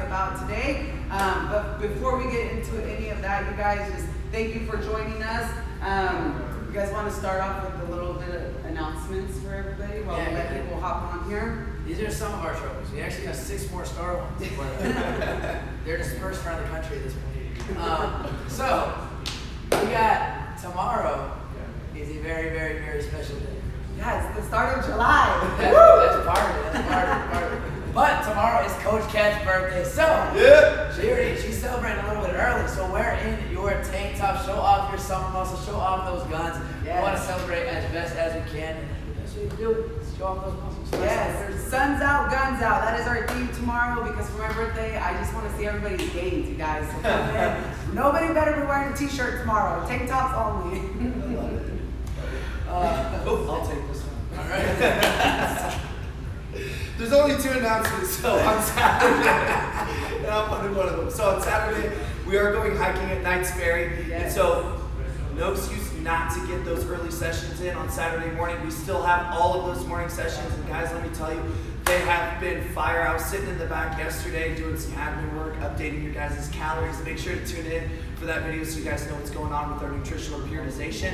about today. But before we get into any of that, you guys, just thank you for joining us. You guys want to start off with a little bit of announcements for everybody while we let people hop on here? These are some of our trophies. We actually have 6 more star ones, but they're dispersed around the country at this point. So, we got tomorrow is a very, very, very special day. Yeah, it's the start of July. That's part of it. That's part of it. But tomorrow is Coach Kat's birthday, so she's celebrating a little bit early. So wear in your tank top, show off your summer muscle, show off those guns. Yes. We want to celebrate as best as we can, and the best way to do it is show off those muscles. Yes, sun's out, guns out. That is our theme tomorrow because for my birthday, I just want to see everybody's gains, you guys. So come in. Nobody better be wearing a t-shirt tomorrow. Tank tops only. I'll take this one. All right. There's only 2 announcements, so on Saturday, and I'm one of them. So on Saturday, we are going hiking at Knights Ferry, and so no excuse not to get those early sessions in on Saturday morning. We still have all of those morning sessions, and guys, let me tell you, they have been fire. I was sitting in the back yesterday doing some admin work, updating your guys' calories. Make sure to tune in for that video so you guys know what's going on with our nutritional periodization.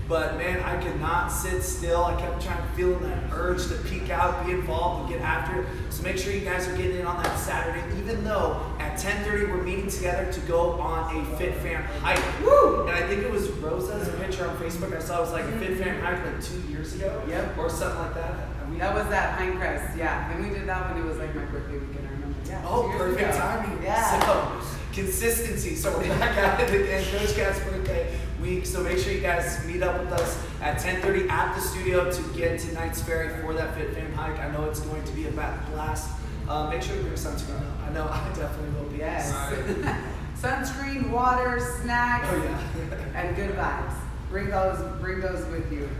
But man, I could not sit still. I kept feeling that urge to peek out, be involved, and get after it. So make sure you guys are getting in on that Saturday, even though at 10:30 we're meeting together to go on a Fit Fam hike. Woo! And I think it was Rosa's picture on Facebook. I saw it was like a Fit Fam hike like 2 years ago. Yep. Or something like that. That was that Pinecrest, yeah. And we did that when it was like my birthday weekend, I remember. Yeah. Oh, 2 years perfect ago. timing. Yeah. So, consistency. So we're back at it again. Coach Kat's birthday week. So make sure you guys meet up with us at 10:30 at the studio to get to Knights Ferry for that Fit Fam hike. I know it's going to be a blast. Make sure you bring sunscreen. I know I definitely will be. Yes. Sunscreen, water, snacks, and good vibes. Bring those with you.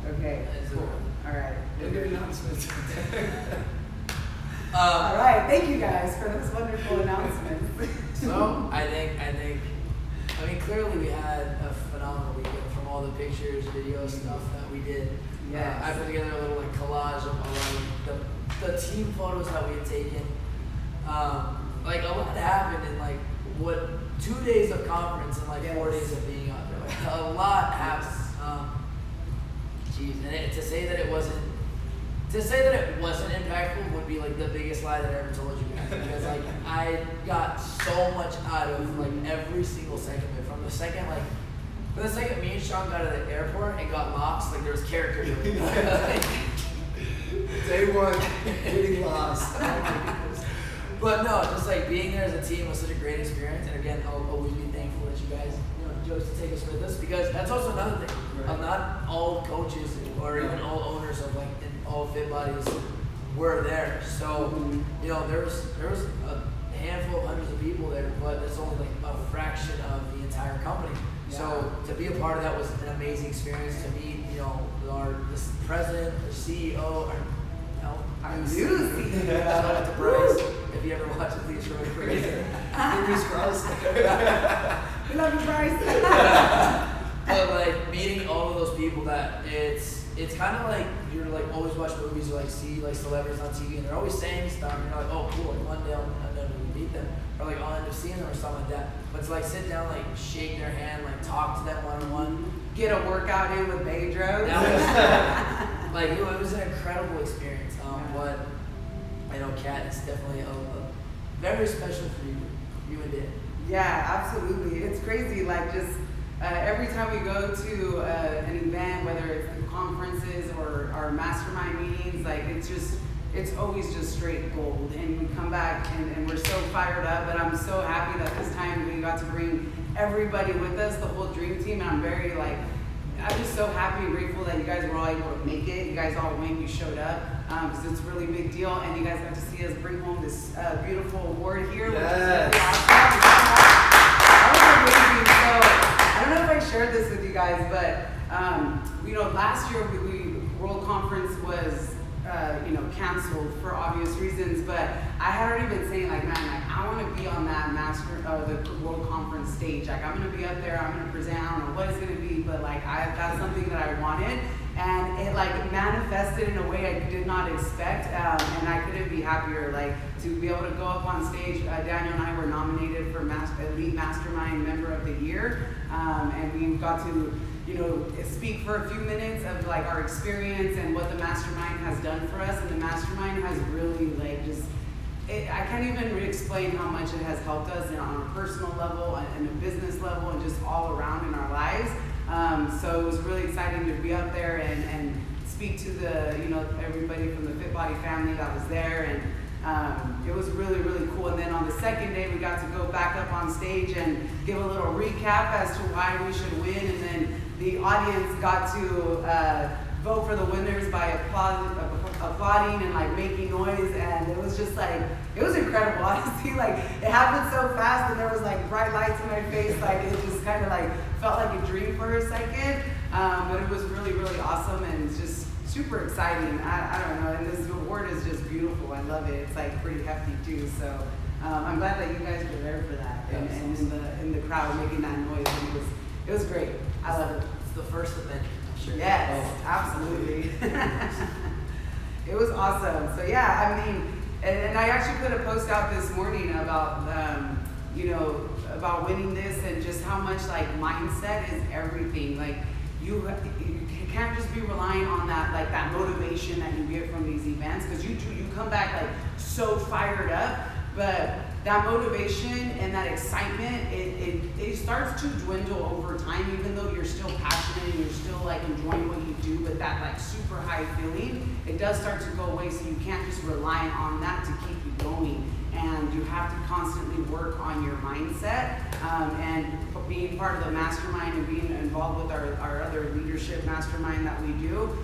Okay. Cool. All right. Good announcements. All right. Thank you guys for those wonderful announcements. So I mean, clearly we had a phenomenal weekend from all the pictures, video stuff that we did. Yes. I put together a little collage of the team photos that we had taken. Like a lot happened in 2 days of conference and 4 days of being out there. Like a lot happened. And to say that it wasn't impactful would be like the biggest lie that I ever told you guys, because I got so much out of every single second of it. From the second me and Sean got to the airport and got lost, there was character building. Day 1, getting lost. But no, just being there as a team was such a great experience, and again, I'll always be thankful that you guys chose to take us with us, because that's also another thing. Not all coaches or even all owners of all fit bodies were there. So there was a handful of hundreds of people there, but it's only a fraction of the entire company. Yeah. So to be a part of that was an amazing experience. To meet this president, the CEO, our new CEO. Shout out to Bryce. If you ever watch it, please show me Bryce. We love you, Bryce. But meeting all of those people, that it's kind of like you're always watch movies or see celebrities on TV, and they're always saying stuff, and you're like, oh cool, one day I'll meet them, or I'll end up seeing them or something like that. But to sit down, shake their hand, talk to them one-on-one, get a workout in with Pedro. That was it was an incredible experience. But I know Kat is definitely a very special for you and Dan. Yeah, absolutely. It's crazy. Every time we go to an event, whether it's the conferences or our mastermind meetings, it's always just straight gold. And we come back and we're so fired up. But I'm so happy that this time we got to bring everybody with us, the whole dream team. And I'm very I'm just so happy and grateful that you guys were all able to make it. You guys all went, you showed up, because it's a really big deal. And you guys got to see us bring home this beautiful award here, which is really awesome. That was amazing. So I don't know if I shared this with you guys, but last year we World Conference was canceled for obvious reasons. But I had already been saying I want to be on that the World Conference stage. I'm gonna be up there. I'm gonna present. I don't know what it's gonna be, but that's something that I wanted. and it like manifested in a way I did not expect, and I couldn't be happier. Like to be able to go up on stage. Daniel and I were nominated for Elite Mastermind Member of the Year, and we got to, you know, speak for a few minutes of like our experience and what the mastermind has done for us. And the mastermind has really like just, I can't even explain how much it has helped us on a personal level and a business level and just all around in our lives. So it was really exciting to be up there and speak to the, you know, everybody from the Fit Body family that was there, and it was really, really cool. And then on the second day, we got to go back up on stage and give a little recap as to why we should win, and then the audience got to vote for the winners by applauding and like making noise, and it was just like, it was incredible, honestly. Like it happened so fast, and there was like bright lights in my face, like it just kind of like felt like a dream for a second, but it was really, really awesome and just super exciting. I don't know, and this award is just beautiful. I love it. It's like pretty hefty too, so I'm glad that you guys were there for that, and in the crowd making that noise, and it was great. I love it. It's the first event, I'm sure. Yes, absolutely. It was awesome. So yeah, I mean, and I actually put a post out this morning about, you know, about winning this and just how much like mindset is everything. Like you can't just be relying on that, like that motivation that you get from these events, because you come back like so fired up, but that motivation and that excitement, it starts to dwindle over time, even though you're still passionate and you're still like enjoying what you do, but that like super high feeling, it does start to go away, so you can't just rely on that to keep you going. And you have to constantly work on your mindset, and being part of the mastermind and being involved with our other leadership mastermind that we do,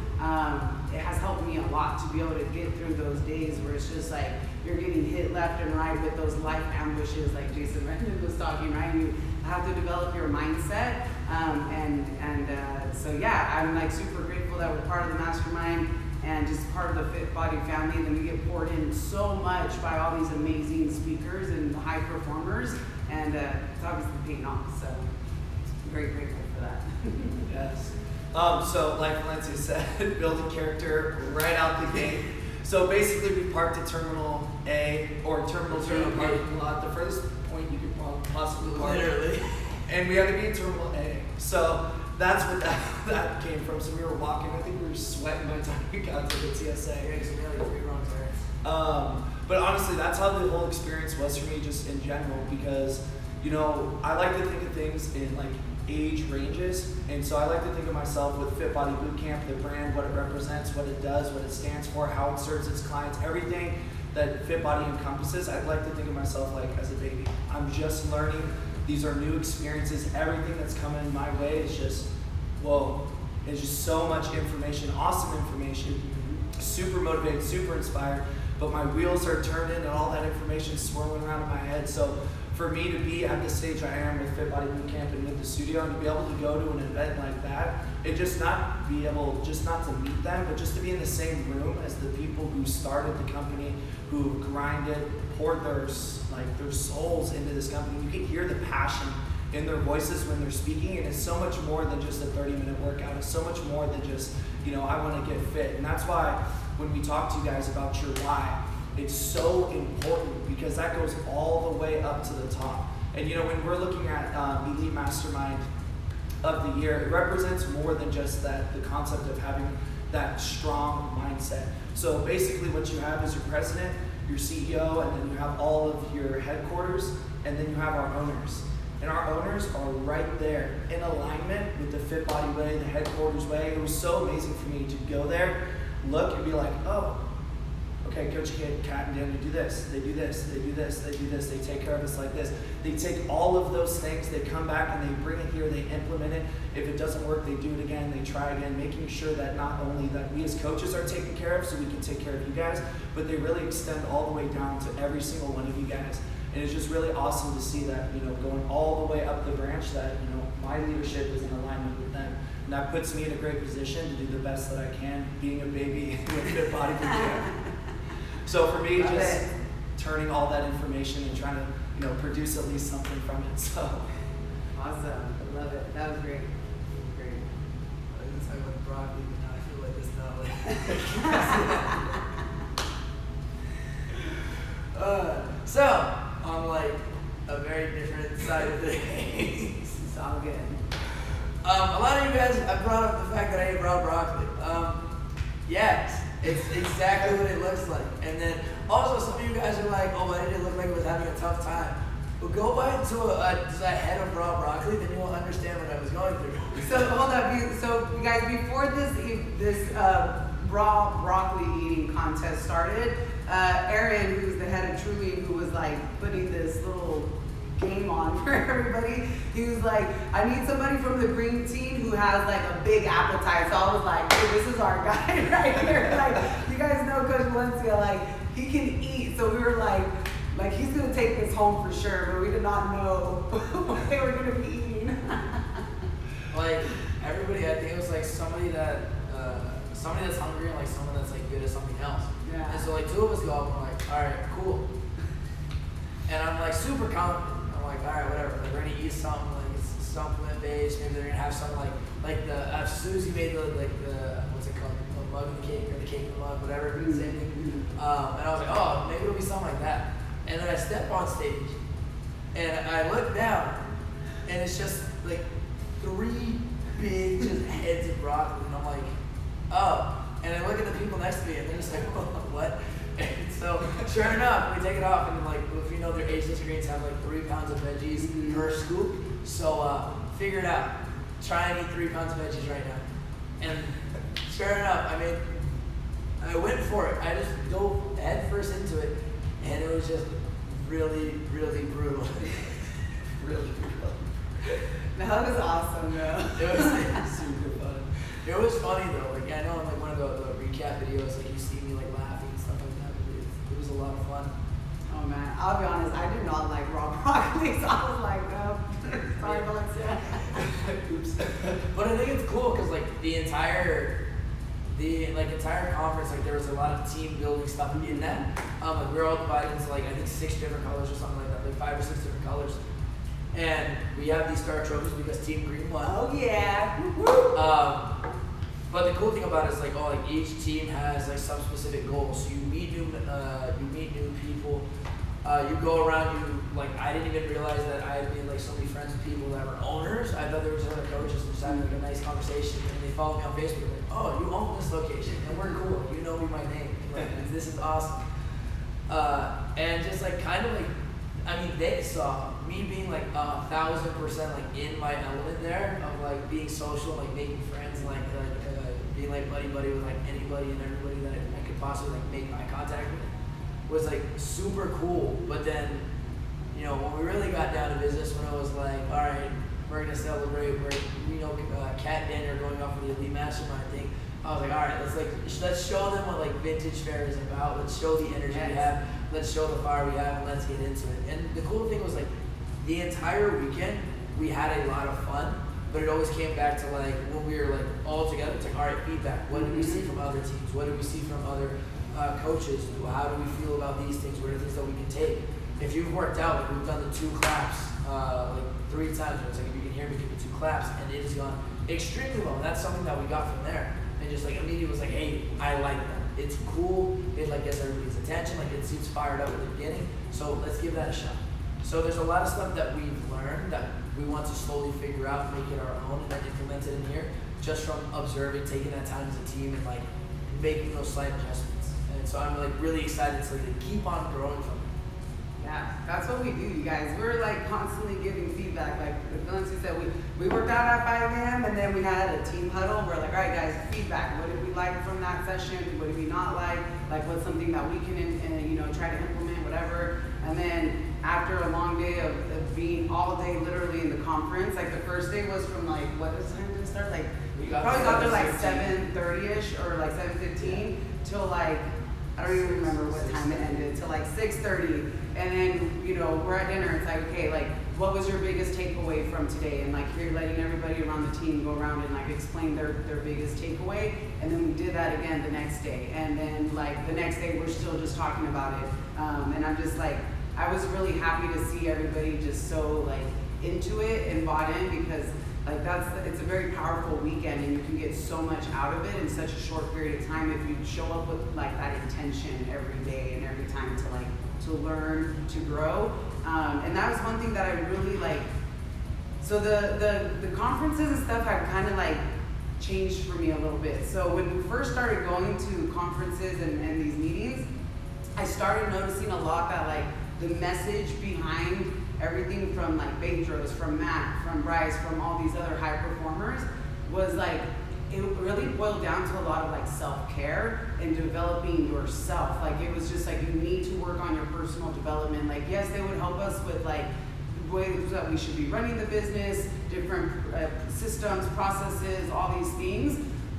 it has helped me a lot to be able to get through those days where it's just like you're getting hit left and right with those life ambushes like Jason Rendon was talking, right? You have to develop your mindset, so yeah, I'm like super grateful that we're part of the mastermind and just part of the Fit Body family. And then we get poured in so much by all these amazing speakers and high performers, and it's obviously paying off, so I'm very grateful for that. Yes. So like Valencia said, building character right out the gate. So basically we parked at Terminal A, or Terminal 2 parking lot, the furthest point you could possibly park. Literally. And we had to be in Terminal A. So that's what that came from. So we were walking, I think we were sweating by the time we got to the TSA. But honestly, that's how the whole experience was for me, just in general, because, you know, I like to think of things in like age ranges, and so I like to think of myself with Fit Body Bootcamp, the brand, what it represents, what it does, what it stands for, how it serves its clients, everything that Fit Body encompasses. I'd like to think of myself like as a baby. I'm just learning. These are new experiences. Everything that's coming my way is just, whoa. It's just so much information, awesome information, super motivated, super inspired, but my wheels are turning and all that information swirling around in my head. So for me to be at the stage I am with Fit Body Bootcamp and with the studio, and to be able to go to an event like that, and just not be able, just not to meet them, but just to be in the same room as the people who started the company, who grinded, poured their souls into this company. You can hear the passion in their voices when they're speaking, and it's so much more than just a 30-minute workout. It's so much more than just, you know, I want to get fit. And that's why when we talk to you guys about your why, it's so important, because that goes all the way up to the top. And you know, when we're looking at Elite Mastermind of the Year, it represents more than just that, the concept of having that strong mindset. So basically what you have is your president, your CEO, and then you have all of your headquarters, and then you have our owners. And our owners are right there in alignment with the Fit Body way, the headquarters way. It was so amazing for me to go there, look, and be like, oh, okay, Coach Kid, Kat, and Daniel do this, they do this, they do this, they do this, they take care of us like this. They take all of those things, they come back and they bring it here, they implement it. If it doesn't work, they do it again, they try again, making sure that not only that we as coaches are taken care of so we can take care of you guys, but they really extend all the way down to every single one of you guys. And it's just really awesome to see that, you know, going all the way up the branch, that, you know, my leadership is in alignment with them. And that puts me in a great position to do the best that I can, being a baby with Fit Body Bootcamp. So for me, just turning all that information and trying to, you know, produce at least something from it. So awesome. I love it. That was great. Great. I didn't talk about broccoli, but now I So, on like a very different side of things. It's all good. A lot of you guys, I brought up the fact that I ate raw broccoli. Yes, it's exactly what it looks like. And then also some of you guys are like, oh, why did it look like it was having a tough time? Well, go bite into a head of raw broccoli, then you will understand what I was going through. So hold up, so you guys, before this raw broccoli eating contest started, Aaron, who's the head of Truly, who was like putting this little game on for everybody, he was like, I need somebody from the green team who has like a big appetite. So I was like, hey, this is our guy right here. Like, you guys know Coach Valencia, like he can eat. So we were like he's gonna take this home for sure, but we did not know what they were gonna be eating. Like everybody, I think it was like somebody that's hungry and like someone that's like good at something else. Yeah. And so like two of us go up and we're like, all right, cool. And I'm like super confident. I'm like, all right, whatever. Like we're gonna eat something like it's supplement based. Maybe they're gonna have something like the Susie made the what's it called, the mug in the cake or the cake in the mug, whatever. Mm-hmm. Same thing. And I was like, oh, maybe it'll be something like that. And then I step on stage and I look down and it's just like 3 big just heads of broccoli. And I'm like, oh. And I look at the people next to me and they're just like, what? And so sure enough, we take it off and like, if you know their ageless greens have like 3 pounds of veggies per scoop. So figure it out. Try and eat 3 pounds of veggies right now. And sure enough, I went for it. I just dove head first into it. And it was just really, really brutal. Really brutal. That was awesome though. It was super fun. It was funny though. Like I know in like one of the recap videos, like you see me like laughing and stuff like that. But it was a lot of fun. Oh man, I'll be honest, I do not like raw broccoli, so I was like, no. Sorry, Valencia. Oops. But I think it's cool because like the entire conference, like there was a lot of team building stuff in that. Like we were all divided into like I think 6 different colors or something like that, like 5 or 6 different colors. And we have these star trophies because Team Green won. Oh yeah. But the cool thing about it is like, like each team has like some specific goals. So you meet new people. You go around. I didn't even realize that I had made like so many friends with people that were owners. I thought they were just other coaches and just having like a nice conversation. And they follow me on Facebook. Like, oh, you own this location, and we're cool. You know me by name. Like, this is awesome. And just like kind of like, they saw me being like 1,000% like in my element there of like being social, like making friends, being like buddy with like anybody and everybody that I could possibly like make eye contact with was like super cool. But then, when we really got down to business, when I was like, all right, we're gonna celebrate, Kat and Danny are going off with the Elite Mastermind thing. I was like, all right, let's show them what like vintage fair is about. Let's show the energy we have. Let's show the fire we have, and let's get into it. And the cool thing was like the entire weekend we had a lot of fun, but it always came back to like when we were like all together. It's like, all right, feedback. What did we see from other teams? What did we see from other coaches? How do we feel about these things? What are things that we can take? If you've worked out, like we've done the 2 claps like 3 times. It's like if you can hear me, give me 2 claps, and it has gone extremely well. And that's something that we got from there. And just like immediately was like, hey, I like that. It's cool. It like gets everybody's attention. Like it seems fired up at the beginning. So let's give that a shot. So there's a lot of stuff that we've learned that we want to slowly figure out, make it our own, and then implement it in here. Just from observing, taking that time as a team, and like making those slight adjustments. And so I'm like really excited to keep on growing from it. Yeah, that's what we do, you guys. We're like constantly giving feedback. Like Valencia said, we worked out at 5 a.m. and then we had a team huddle. We're like, all right, guys, feedback. What did we like from that session? What did we not like? Like, what's something that we can, try to implement, whatever. And then after a long day of being all day literally in the conference, like the first day was from like, what time did it start? Like, we probably got there like 7:30ish or like 7:15 till like, I don't even remember what time it ended, till like 6:30. And then, we're at dinner. It's like, okay, like, what was your biggest takeaway from today? And like, you're letting everybody around the team go around and like explain their biggest takeaway. And then we did that again the next day. And then like the next day, we're still just talking about it. And I'm just like, I was really happy to see everybody just so like into it and bought in, because like it's a very powerful weekend, and you can get so much out of it in such a short period of time if you show up with like that intention every day and every time to learn, to grow. And that was one thing that I really like. So the conferences and stuff have kind of like changed for me a little bit. So when we first started going to conferences and these meetings, I started noticing a lot that like the message behind everything from like Bedros, from Matt, from Bryce, from all these other high performers was like, it really boiled down to a lot of like self-care and developing yourself. Like it was just like, you need to work on your personal development. Like yes, they would help us with like ways that we should be running the business, different systems, processes, all these things.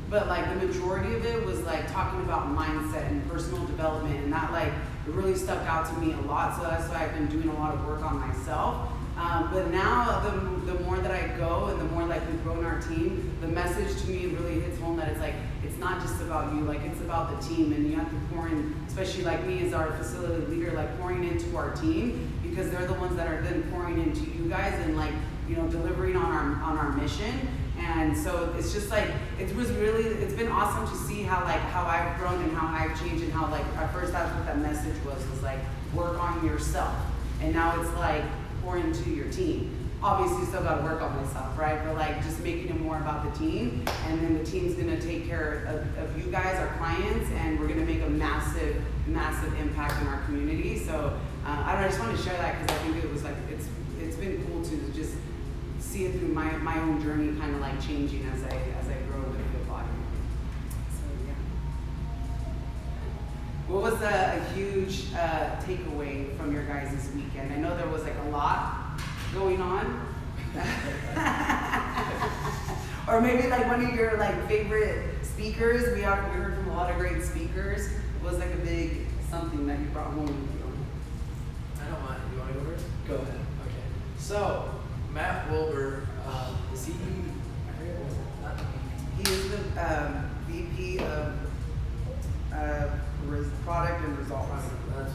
But like the majority of it was like talking about mindset and personal development, and that like it really stuck out to me a lot. So that's why I've been doing a lot of work on myself. But now the more that I go and the more like we've grown our team, the message to me really hits home that it's like, it's not just about you, like it's about the team, and you have to pour in, especially like me as our facility leader, like pouring into our team, because they're the ones that are then pouring into you guys and like, you know, delivering on our mission. And so it's just like, it's been awesome to see how I've grown and how I've changed, and how like at first that's what that message was like, work on yourself. And now it's like, pour into your team. Obviously still gotta work on myself, right? But like just making it more about the team, and then the team's gonna take care of you guys, our clients, and we're gonna make a massive, massive impact in our community. So I don't know, I just wanted to share that because I think it was like, it's been cool to just see it through my own journey, kind of like changing as I grow with the body. So yeah. What was a huge takeaway from your guys' weekend? I know there was like a lot going on. Or maybe like one of your like favorite speakers. We heard from a lot of great speakers. Was like a big something that you brought home with you. I don't mind. You want to go first? Go ahead. Okay. So, Matt Wilbur, is he, I forget what was it, not He is the VP of product and results. That's what it is.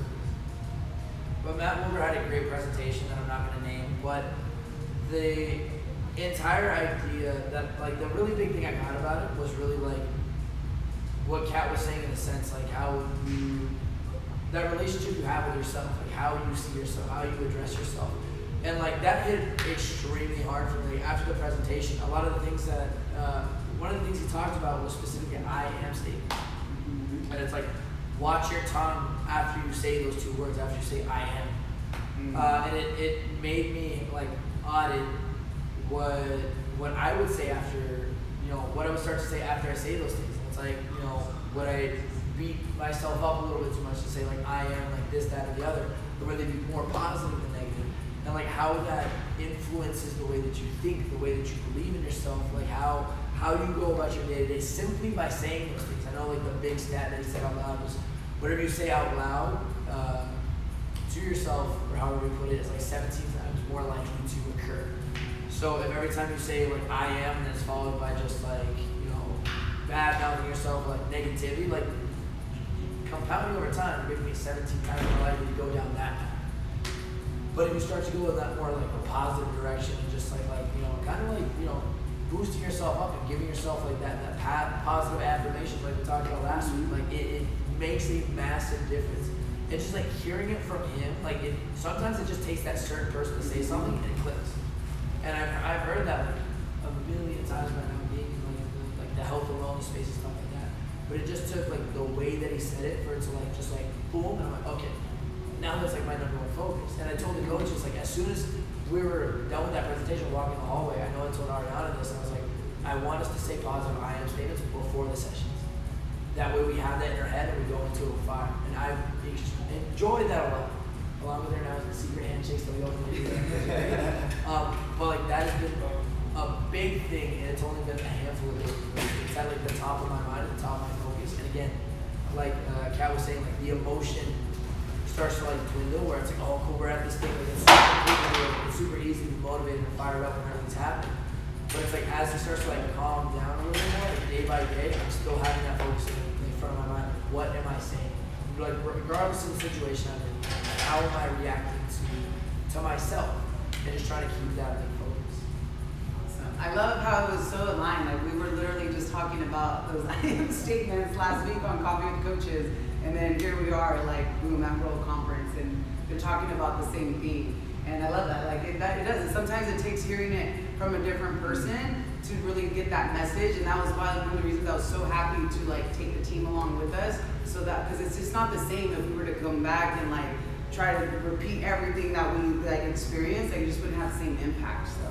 But Matt Wilbur had a great presentation that I'm not going to name, but the entire idea that, like, the really big thing I got about it was really, like, what Kat was saying in a sense, like, how you, that relationship you have with yourself, like, how you see yourself, how you address yourself. And, like, that hit extremely hard for me after the presentation. A lot of the things that, one of the things he talked about was specifically an I am statement. Mm-hmm. And it's like, watch your tongue after you say those two words, after you say I am. Mm-hmm. And it made me like audit what I would say after, you know, what I would start to say after I say those things. And it's like, you know, would I beat myself up a little bit too much to say like I am like this, that, or the other, or would they be more positive than negative? And like how that influences the way that you think, the way that you believe in yourself, like how you go about your day to day simply by saying those things. I know like the big stat that he said out loud was whatever you say out loud to yourself, or however you put it, is like 17 times more likely to occur. So if every time you say like I am, and then it's followed by just like, you know, bad mouthing yourself, like negativity, like compounding over time, you're going to be 17 times more likely to go down that path. But if you start to go in that more like a positive direction and just like you know, kind of like, you know, boosting yourself up and giving yourself like that positive affirmations like we talked about last week, like it makes a massive difference. It's just like hearing it from him, like sometimes it just takes that certain person to say something and it clicks. And I've heard that like a million times by now, being in like the health and wellness space and stuff like that. But it just took like the way that he said it for it to like just like boom, and I'm like, okay, now that's like my number one focus. And I told the coaches, like as soon as we were done with that presentation, walking the hallway, I know I told Ariana this, and I was like, I want us to say positive I am statements before the sessions. That way we have that in our head and we go into it with fire. And I've enjoyed that a lot. Along with her now, the secret handshakes that we all do. But like that has been a big thing, and it's only been a handful of days. It's at like the top of my mind, the top of my focus. And again, like Kat was saying, like the emotion starts to like dwindle, where it's like, oh cool, we're at this thing, like it's super easy to be motivated and fired up when everything's happening. But it's like as it starts to like calm down a little bit more, like day by day, I'm still having that focus in front of my mind. Like, what am I saying? Like regardless of the situation I'm in, how am I reacting to myself? And just trying to keep that big focus. Awesome. I love how it was so aligned. Like we were literally just talking about those I am statements last week on Coffee with Coaches, and then here we are, like boom, at World Conference, and they're talking about the same thing. And I love that. Like it does. Sometimes it takes hearing it from a different person to really get that message, and that was one of the reasons I was so happy to like take the team along with us, so that because it's just not the same if we were to come back and like try to repeat everything that we like experienced. Like, you just wouldn't have the same impact. So,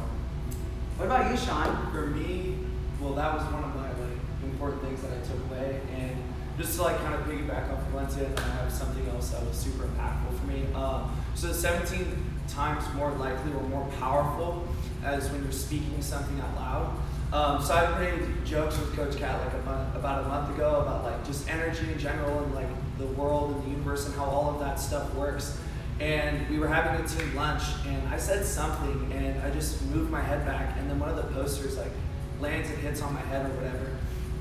what about you, Sean? For me, well, that was one of my like important things that I took away, and just to like kind of piggyback off Valencia, and I have something else that was super impactful for me. So 17 times more likely or more powerful as when you're speaking something out loud. So I made jokes with Coach Kat like about a month ago about like just energy in general and like the world and the universe and how all of that stuff works. And we were having a team lunch, and I said something, and I just moved my head back, and then one of the posters like lands and hits on my head or whatever.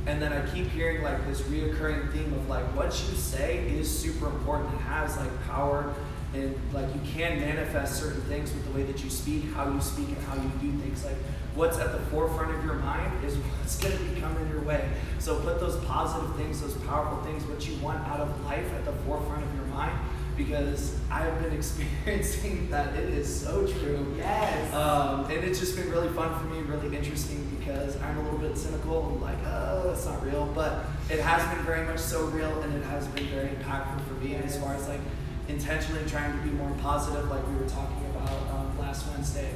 And then I keep hearing like this reoccurring theme of like what you say is super important. It has like power, and like you can manifest certain things with the way that you speak, how you speak, and how you do things. Like what's at the forefront of your mind is what's going to be coming your way. So put those positive things, those powerful things, what you want out of life at the forefront of your mind, because I have been experiencing that it is so true. Yes. And it's just been really fun for me, really interesting, because I'm a little bit cynical and like, oh, that's not real. But it has been very much so real, and it has been very impactful for me as far as like intentionally trying to be more positive, like we were talking about last Wednesday.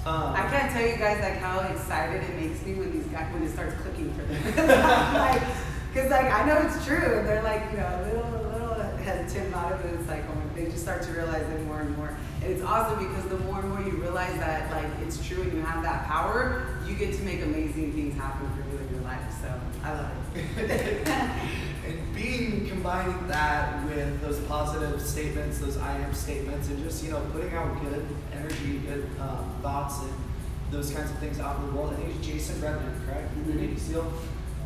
I can't tell you guys like how excited it makes me when it starts clicking for them. Because like I know it's true, and they're like, you know, a little hesitant about it, but it's like, oh, they just start to realize it more and more. And it's awesome because the more and more you realize that like it's true and you have that power, you get to make amazing things happen for you in your life. So I love it. And combining that with those positive statements, those I am statements, and just, you know, putting out good energy, good thoughts, and those kinds of things out in the world. I think it's Jason Redman, correct? The Navy SEAL.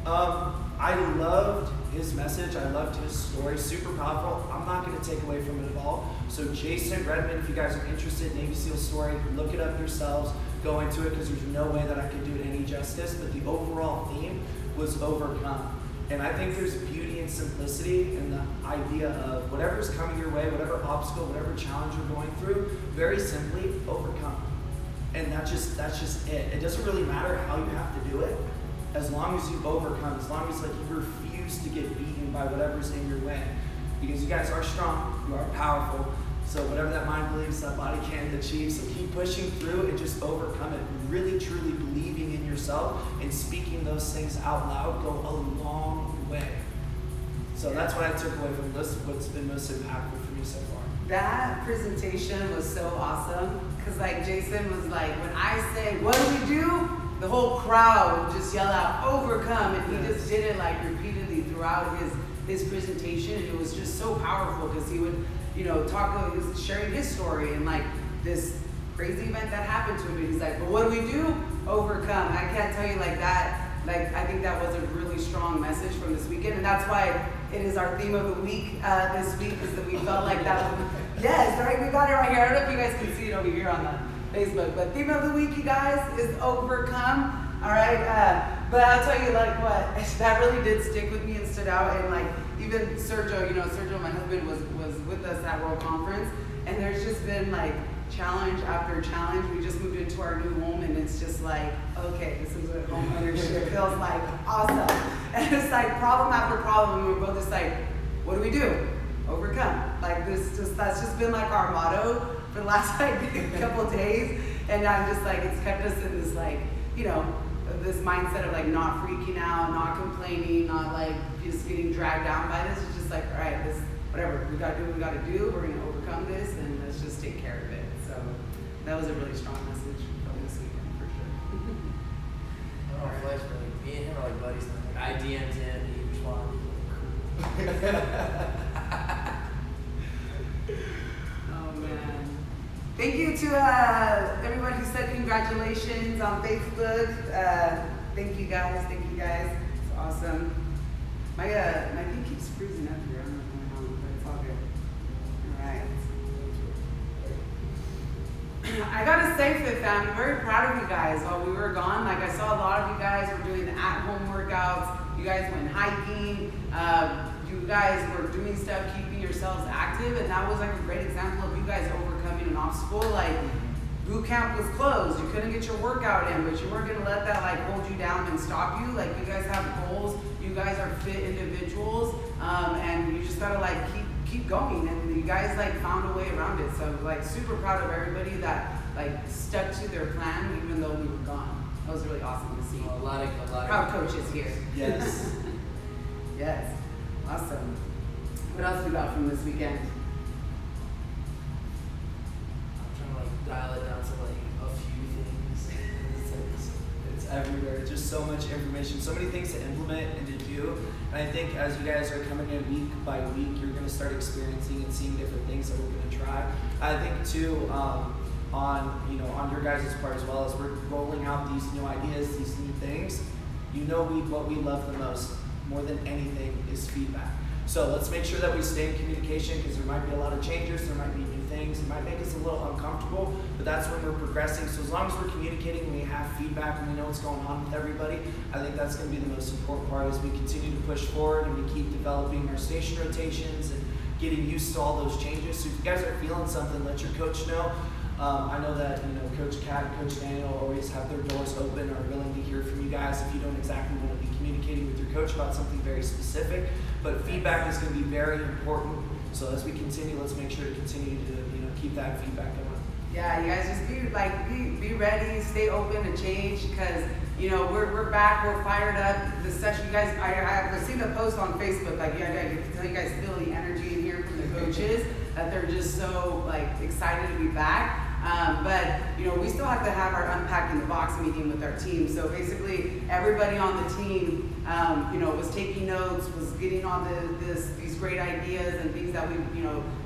I loved his message. I loved his story. Super powerful. I'm not going to take away from it at all. So Jason Redman, if you guys are interested in Navy SEAL story, look it up yourselves. Go into it, because there's no way that I could do it any justice. But the overall theme was overcome. And I think there's beauty and simplicity in the idea of whatever's coming your way, whatever obstacle, whatever challenge you're going through, very simply overcome. And that's just it. It doesn't really matter how you have to do it, as long as you overcome, as long as like you refuse to get beaten by whatever's in your way. Because you guys are strong, you are powerful. So whatever that mind believes, that body can achieve. So keep pushing through and just overcome it. Really, truly believing in yourself and speaking those things out loud go a long way. So that's what I took away from this, what's been most impactful for me so far. That presentation was so awesome, because like Jason was like, when I say, what do we do? The whole crowd would just yell out, overcome, and he just did it like repeatedly throughout his presentation, and it was just so powerful, because he would, you know, he was sharing his story and like this crazy event that happened to him, and he's like, but what do we do? Overcome. I can't tell you like that. Like, I think that was a really strong message from this weekend, and that's why it is our theme of the week this week, is that we felt like that was, yes, right, we got it right here. I don't know if you guys can see it over here on the Facebook, but theme of the week, you guys, is overcome. All right, but I'll tell you like what, that really did stick with me and stood out. And like even Sergio, you know, Sergio, my husband, was with us at World Conference, and there's just been like challenge after challenge. We just moved into our new home, and it's just like, okay, this is what home ownership feels like. Awesome. And it's like problem after problem, and we were both just like, what do we do? Overcome. Like that's just been like our motto for the last like couple of days. And I'm just like, it's kept us in this like, you know, this mindset of like not freaking out, not complaining, not like just getting dragged down by this. It's just like, all right, this, whatever, we gotta do what we gotta do. We're gonna overcome this, and let's just take care of it. So that was a really strong message from this weekend for sure. I don't know, Flex, but like me and him are like buddies. Like I DM'd him, he responded. Oh man. Thank you to everyone who said congratulations on Facebook. Thank you guys. It's awesome. My thing keeps freezing up here. I don't know what's going on, but it's all good. All right. I gotta say, Fifth Fam, I'm very proud of you guys. While we were gone, like I saw a lot of you guys were doing the at-home workouts. You guys went hiking. You guys were doing stuff, keeping yourselves active, and that was like a great example of you guys overcoming an obstacle. Like boot camp was closed, you couldn't get your workout in, but you weren't gonna let that like hold you down and stop you. Like you guys have goals. You guys are fit individuals, and you just gotta like keep going. And you guys like found a way around it. So like super proud of everybody that like stuck to their plan even though we were gone. That was really awesome to see. A lot of Proud coaches here. Yes. Yes. Awesome. What else we got from this weekend? I'm trying to like dial it down to like a few things. It's everywhere. Just so much information, so many things to implement and to do. And I think as you guys are coming in week by week, you're going to start experiencing and seeing different things that we're going to try. I think too, on your guys' part as well, as we're rolling out these new ideas, these new things. What we love the most, more than anything, is feedback. So let's make sure that we stay in communication, because there might be a lot of changes, there might be new things, it might make us a little uncomfortable, but that's when we're progressing. So as long as we're communicating, we have feedback, and we know what's going on with everybody, I think that's going to be the most important part as we continue to push forward and we keep developing our station rotations and getting used to all those changes. So if you guys are feeling something, let your coach know. I know that Coach Kat and Coach Daniel always have their doors open, are willing to hear from you guys if you don't exactly want to be communicating with your coach about something very specific. But feedback is going to be very important. So as we continue, let's make sure to continue to keep that feedback going. Yeah, you guys just be ready, stay open to change, because we're back, we're fired up. The session, you guys, I've seen the post on Facebook, like I can tell you guys feel the energy in here from the coaches, that they're just so like excited to be back. But we still have to have our unpacking the box meeting with our team. So basically, everybody on the team, was taking notes, was getting all these great ideas and things that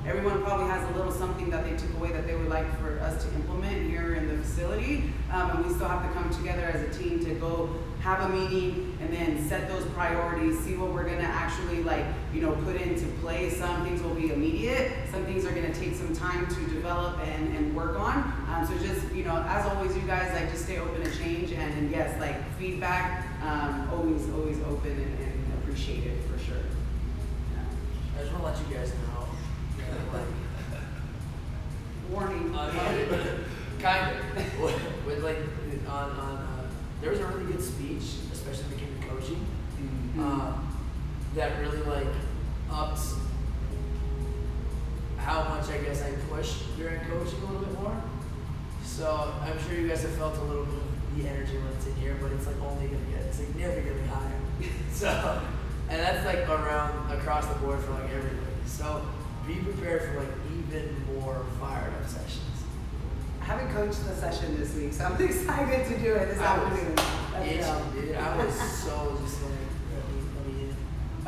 everyone probably has a little something that they took away that they would like for us to implement here in the facility. And we still have to come together as a team to go have a meeting and then set those priorities, see what we're gonna actually put into play. Some things will be immediate, some things are gonna take some time to develop and work on. So just, as always, you guys, just stay open to change, and yes, feedback, always open and appreciated for sure. I just want to let you guys know. Warning. Kind of. With there was a really good speech, especially when it came to coaching, that really upped how much I guess I push during coaching a little bit more. So I'm sure you guys have felt a little bit of the energy when it's in here, but it's only gonna get significantly higher. So, and that's around across the board for everybody. So be prepared for even more fired up sessions. I haven't coached the session this week, so I'm excited to do it this afternoon. Dude, I was so just let me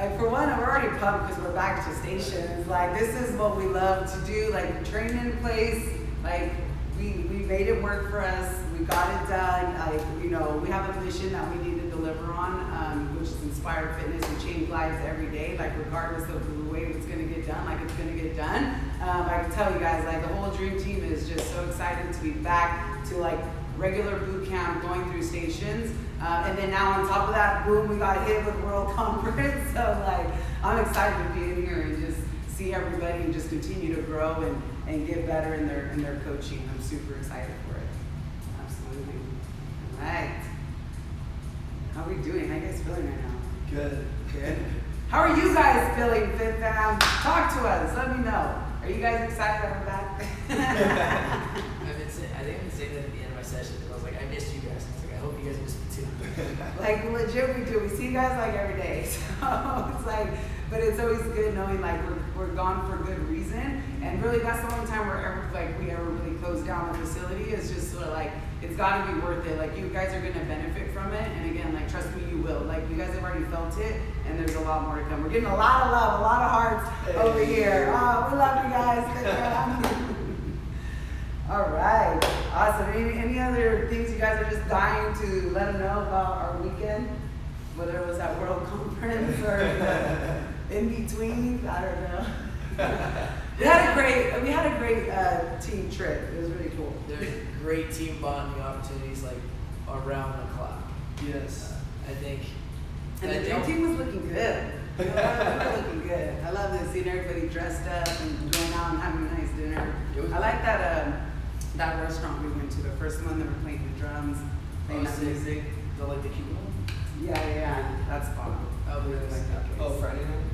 in. For one, I'm already pumped because we're back to stations. This is what we love to do. Training in place. We made it work for us. We got it done. We have a mission that we need to deliver on, which is inspire fitness and change lives every day. Regardless of the way it's going to get done, it's going to get done. I can tell you guys, the whole dream team is just so excited to be back to regular boot camp, going through stations, and then now on top of that, boom, we got hit with World Conference. So I'm excited to be in here and just see everybody and just continue to grow and get better in their coaching. I'm super excited for it. Absolutely. All right. How are we doing? How are you guys feeling right now? Good. Good. How are you guys feeling, Fifth Fam? Talk to us. Let me know. Are you guys excited that we're back? I think I've been saying that at the end of my session because I was I missed you guys. I hope you guys missed me too. Legit, we do. We see you guys every day. So it's but it's always good knowing we're gone for good reason. And really, that's the only time we ever really close down the facility. It's just sort of it's got to be worth it. You guys are gonna benefit from it. And again, trust me, you will. You guys have already felt it, and there's a lot more to come. We're getting a lot of love, a lot of hearts over here. Oh, we love you guys. All right, awesome. Any other things you guys are just dying to let them know about our weekend? Whether it was at World Conference or in between, I don't know. We had a great team trip. It was really cool. There's great team bonding opportunities like around the clock. Yes. I think. And the dream team was looking good. They were looking good. I love this, seeing everybody dressed up and going out and having a nice dinner. I like that restaurant we went to, the first one. They were playing the drums, playing that music. The like the Cuban one. Yeah, that's fun. I really like that place. Oh, Friday night?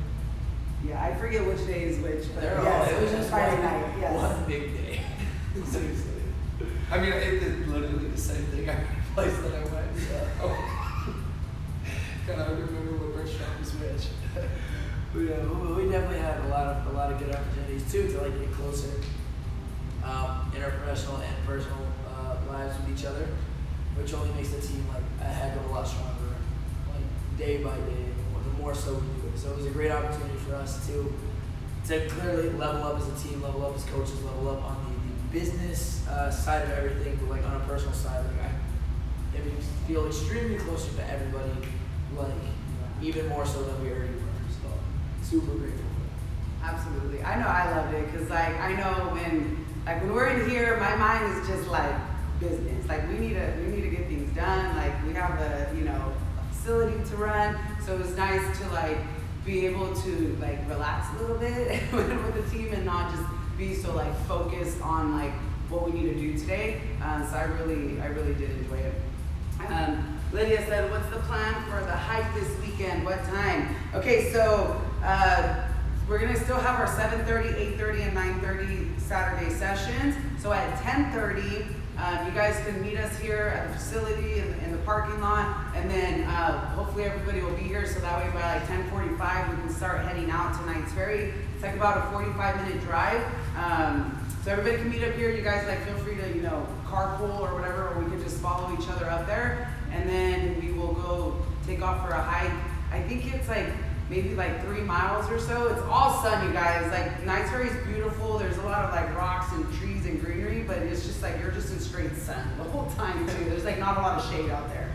Yeah, I forget which day is which, but They're all, yes, it was just Friday one, night. Yes. one big day. Seriously. I mean, it's literally the same thing every place that I went. So. Kind of remember what restaurant was which. Yeah, we definitely had a lot of good opportunities too to like get closer, interpersonal and personal lives with each other, which only makes the team like a heck of a lot stronger, like day by day. The more so we do it, so it was a great opportunity for us to clearly level up as a team, level up as coaches, level up on the business side of everything, but like on a personal side, like I feel extremely closer to everybody, like even more so than we already were. So super grateful for that. Absolutely. I know I loved it because like I know when we're in here, my mind is just like business. Like we need to get things done. Like we have a facility to run, so it was nice to like be able to like relax a little bit with the team and not just be so like focused on like what we need to do today. So I really did enjoy it. Lydia said, what's the plan for the hike this weekend? What time? Okay, so we're gonna still have our 7:30, 8:30, and 9:30 Saturday sessions. So at 10:30, you guys can meet us here at the facility in the parking lot, and then hopefully everybody will be here. So that way by like 10:45, we can start heading out to Knights Ferry. It's like about a 45-minute drive. So everybody can meet up here. You guys like feel free to carpool or whatever, or we could just follow each other up there, and then we will go take off for a hike. I think it's like maybe like 3 miles or so. It's all sun, you guys. Like Knights Ferry is beautiful. There's a lot of like rocks and trees and greenery, but it's just like you're just in straight sun the whole time too. There's like not a lot of shade out there.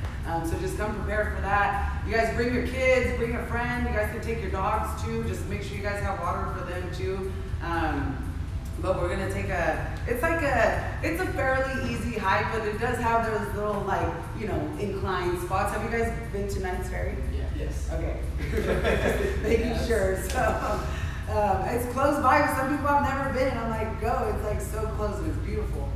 So just come prepared for that. You guys bring your kids, bring a friend. You guys can take your dogs too. Just make sure you guys have water for them too. But we're gonna take it's a fairly easy hike, but it does have those little like, inclined spots. Have you guys been to Knights Ferry? Yeah. Yes. Okay. Making sure. So it's close by, but some people have never been, and I'm like, go. It's like so close and it's beautiful.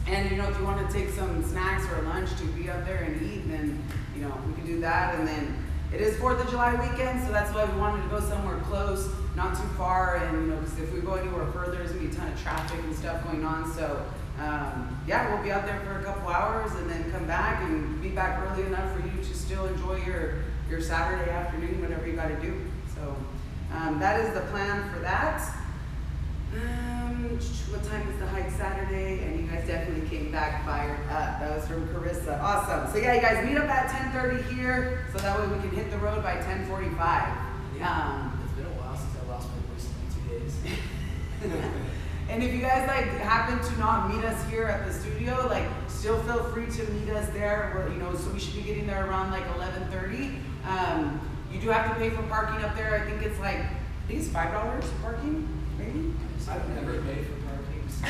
And if you want to take some snacks or lunch to be up there and eat, then we can do that. And then it is 4th of July weekend, so that's why we wanted to go somewhere close, not too far. And because if we go anywhere further, there's gonna be a ton of traffic and stuff going on. So we'll be out there for a couple hours and then come back and be back early enough for you to still enjoy your Saturday afternoon, whatever you got to do. So that is the plan for that. What time is the hike Saturday? And you guys definitely came back fired up. That was from Carissa. Awesome. So yeah, you guys meet up at 10:30 here, so that way we can hit the road by 10:45. Yeah. It's been a while since I lost my voice in like 2 days. And if you guys happen to not meet us here at the studio, still feel free to meet us there. So we should be getting there around 11:30. You do have to pay for parking up there. I think it's $5 parking, maybe. I've never paid for parking, so.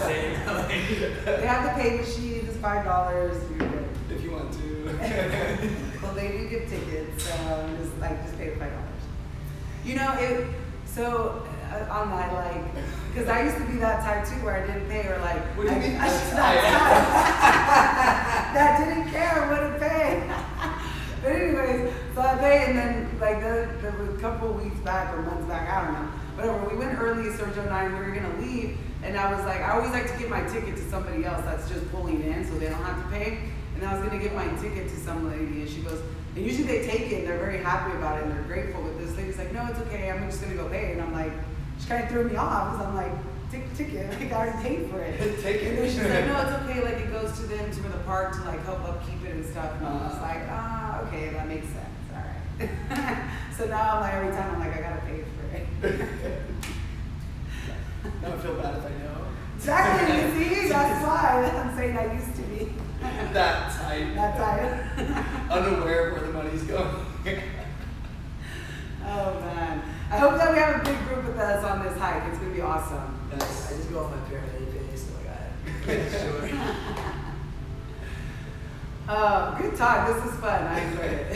Same. They have the pay machine. It's $5. You're good. If you want to. Well, they do give tickets, so just pay the $5. So on that, because I used to be that type too, where I didn't pay, or What do you mean? I was that type that didn't care, wouldn't pay. But anyways, so I pay, and then there was a couple of weeks back or months back, I don't know. Whatever, we went early, Sergio and I, and we were gonna leave, and I was I always like to give my ticket to somebody else that's just pulling in, so they don't have to pay. And I was gonna give my ticket to some lady, and she goes, and usually they take it, and they're very happy about it, and they're grateful. But this lady's like, no, it's okay, I'm just gonna go pay. And I'm like, she kind of threw me off, because I'm like, take the ticket, I already paid for it. Take it. And then she's like, no, it's okay, it goes to them, to the park, to help upkeep it and stuff. And I was like, okay, that makes sense, all right. So now I'm every time I'm I gotta pay for it. Now I feel bad if I know. Exactly, you see, that's why I'm saying I used to be. That tight. That tight. Unaware of where the money's going. Oh man, I hope that that we have a big group with us on this hike. It's gonna be awesome. I just go on my paramedic page, so I got it. Oh, good talk. This is fun. I enjoyed it.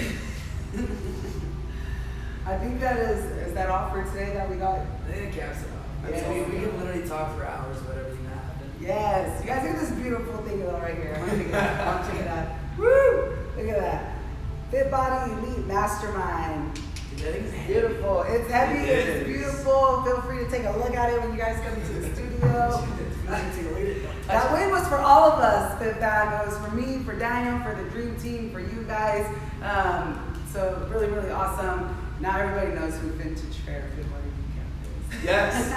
I think that is that all for today that we got? I think it caps it off. Yes. I mean, we can literally talk for hours about everything that happened. Yes. You guys look at this beautiful thing right here. I want to check it out. I want to check it out. Woo! Look at that. Fit Body Elite Mastermind. Dude, that thing's heavy. Beautiful. It's heavy. It It's is. beautiful. Feel free to take a look at it when you guys come to the studio. That win was for all of us, Fit Bag. It was for me, for Daniel, for the dream team, for you guys. So really, really awesome. Now everybody knows who Vintage Fair Fit Body Bootcamp is. Yes.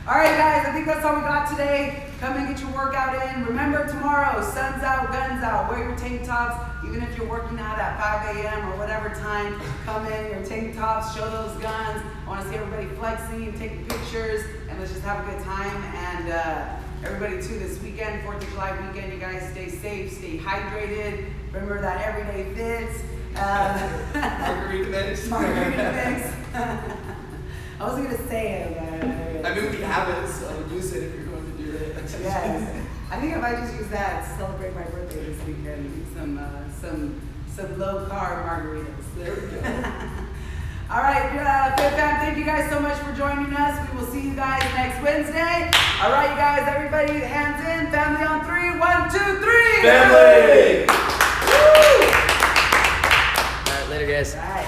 All right, guys, I think that's all we got today. Come and get your workout in. Remember, tomorrow, sun's out, guns out. Wear your tank tops. Even if you're working out at 5 a.m. or whatever time, come in your tank tops, show those guns. I want to see everybody flexing, taking pictures, and let's just have a good time. And everybody, too, this weekend, 4th of July weekend, you guys stay safe, stay hydrated. Remember that everyday fits. Margarita mix. Margarita mix. I wasn't going to say it, but... I mean, we have it, so use it if you're going to do it. Yes. I think I might just use that to celebrate my birthday this weekend. Do some low carb margaritas. There we go. All right, Fit Fam, thank you guys so much for joining us. We will see you guys next Wednesday. All right, you guys, everybody, hands in, family on 3. 1, 2, 3. Family! All right, later, guys. All right.